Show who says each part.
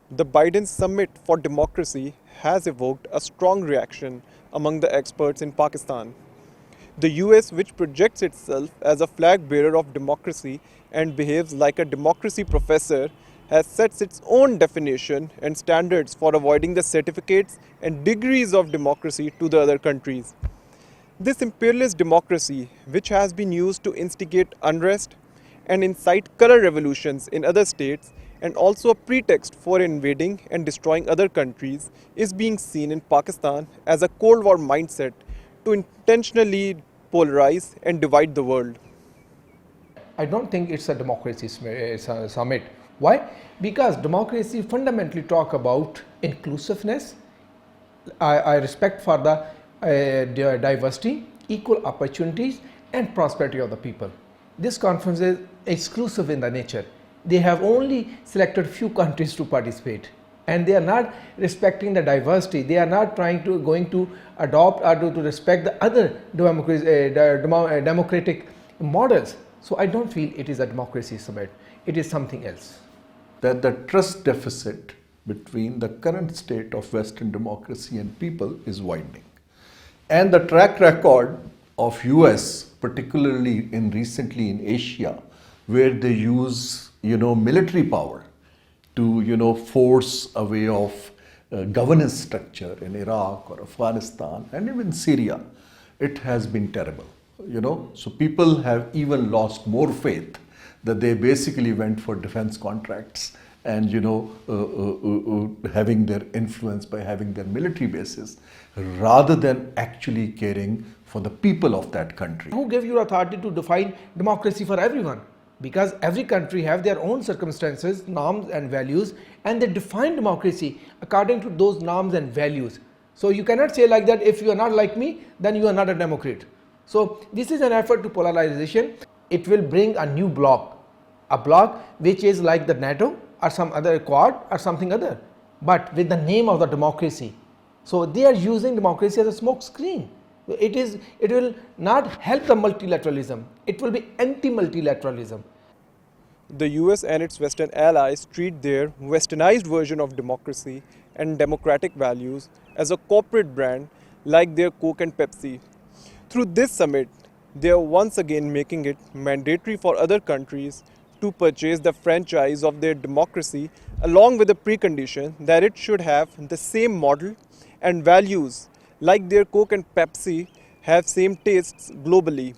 Speaker 1: The Biden Summit for Democracy has evoked a strong reaction among the experts in Pakistan. The US, which projects itself as a flag bearer of democracy and behaves like a democracy professor, has set its own definition and standards for avoiding the certificates and degrees of democracy to the other countries. This imperialist democracy, which has been used to instigate unrest and incite color revolutions in other states, and also a pretext for invading and destroying other countries, is being seen in Pakistan as a Cold War mindset to intentionally polarize and divide the world.
Speaker 2: I don't think it's a democracy summit. Why? Because democracy fundamentally talk about inclusiveness. I respect for the diversity, equal opportunities, and prosperity of the people. This conference is exclusive in the nature. They have only selected few countries to participate, and they are not respecting the diversity. They are not going to adopt or to respect the other democratic models. So I don't feel it is a democracy summit. It is something else.
Speaker 3: That the trust deficit between the current state of Western democracy and people is widening. And the track record of US, particularly recently in Asia, where they use military power to force a way of governance structure in Iraq or Afghanistan and even Syria, it has been terrible. So people have even lost more faith that they basically went for defense contracts and having their influence by having their military bases rather than actually caring for the people of that country.
Speaker 2: Who gave you authority to define democracy for everyone? Because every country have their own circumstances, norms and values, and they define democracy according to those norms and values. So you cannot say like that, if you are not like me, then you are not a democrat. So this is an effort to polarization. It will bring a new bloc, a bloc which is like the NATO or some other Quad or something other, but with the name of the democracy. So they are using democracy as a smoke screen. It will not help the multilateralism. It will be anti-multilateralism.
Speaker 1: The US and its Western allies treat their westernized version of democracy and democratic values as a corporate brand like their Coke and Pepsi. Through this summit, they are once again making it mandatory for other countries to purchase the franchise of their democracy, along with the precondition that it should have the same model and values like their Coke and Pepsi have same tastes globally.